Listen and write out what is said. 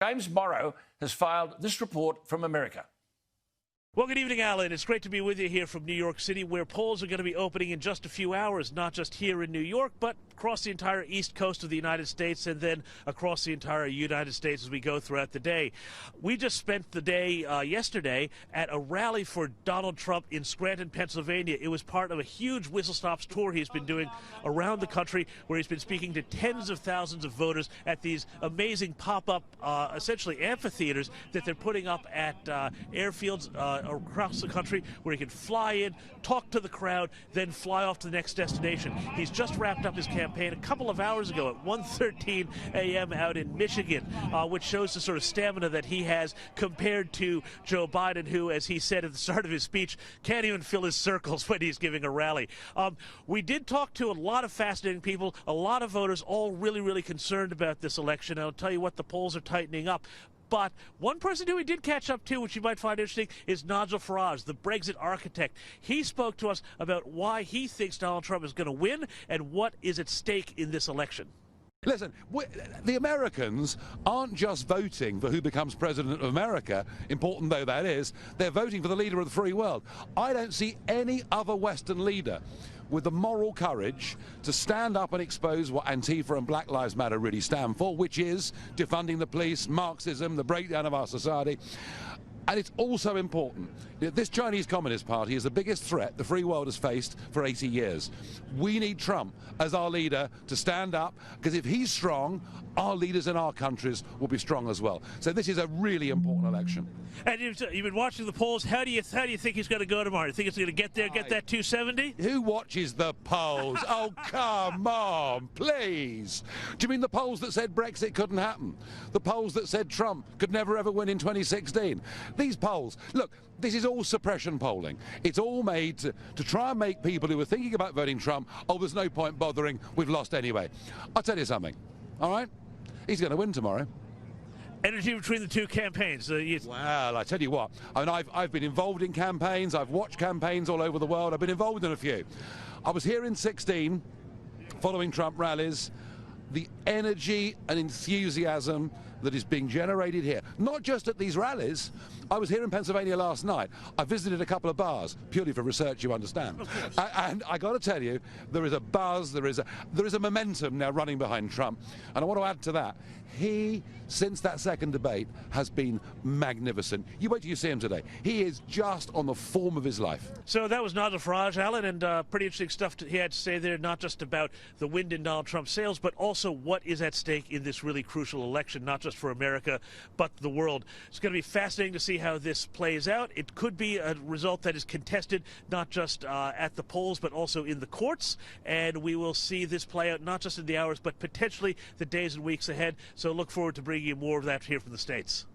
James Morrow has filed this report from America. Well, good evening, Alan. It's great to be with you here from New York City, where polls are going to be opening in just a few hours, not just here in New York, but across the entire east coast of the United States and then across the entire United States as we go throughout the day. We just spent the day yesterday at a rally for Donald Trump in Scranton, Pennsylvania. It was part of a huge whistle-stops tour he's been doing around the country, where he's been speaking to tens of thousands of voters at these amazing pop-up, essentially amphitheaters that they're putting up at airfields across the country, where he can fly in, talk to the crowd, then fly off to the next destination. He's just wrapped up his campaign a couple of hours ago at 1:13 a.m. out in Michigan, which shows the sort of stamina that he has compared to Joe Biden, who, as he said at the start of his speech, can't even fill his circles when he's giving a rally. We did talk to a lot of fascinating people, a lot of voters, all really, really concerned about this election. I'll tell you what, the polls are tightening up. But one person who we did catch up to, which you might find interesting, is Nigel Farage, the Brexit architect. He spoke to us about why he thinks Donald Trump is going to win and what is at stake in this election. Listen, the Americans aren't just voting for who becomes president of America, important though that is, they're voting for the leader of the free world. I don't see any other Western leader with the moral courage to stand up and expose what Antifa and Black Lives Matter really stand for, which is defunding the police, Marxism, the breakdown of our society. And it's also important that this Chinese Communist Party is the biggest threat the free world has faced for 80 years. We need Trump as our leader to stand up, because if he's strong, our leaders in our countries will be strong as well. So this is a really important election. And you've been watching the polls. How do you think he's going to go tomorrow? You think he's going to get there, get that 270? Who watches the polls? Oh, come on, please. Do you mean the polls that said Brexit couldn't happen? The polls that said Trump could never ever win in 2016? These polls, look, this is all suppression polling. It's all made to try and make people who are thinking about voting Trump, oh, there's no point bothering, we've lost anyway. I'll tell you something, all right? He's going to win tomorrow. Energy between the two campaigns. Well, I tell you what, I mean, I've been involved in campaigns, I've watched campaigns all over the world, I've been involved in a few. I was here in 16, following Trump rallies, the energy and enthusiasm that is being generated here, not just at these rallies. I was here in Pennsylvania last night. I visited a couple of bars, purely for research, you understand. And I got to tell you, there is a buzz, there is a momentum now running behind Trump. And I want to add to that, he, since that second debate, has been magnificent. You wait till you see him today. He is just on the form of his life. So that was Nigel Farage, Alan, and pretty interesting stuff he had to say there, not just about the wind in Donald Trump's sails, but also what is at stake in this really crucial election, not just for America, but the world. It's going to be fascinating to see how this plays out. It could be a result that is contested, not just at the polls, but also in the courts, and we will see this play out not just in the hours, but potentially the days and weeks ahead. So look forward to bringing you more of that here from the States.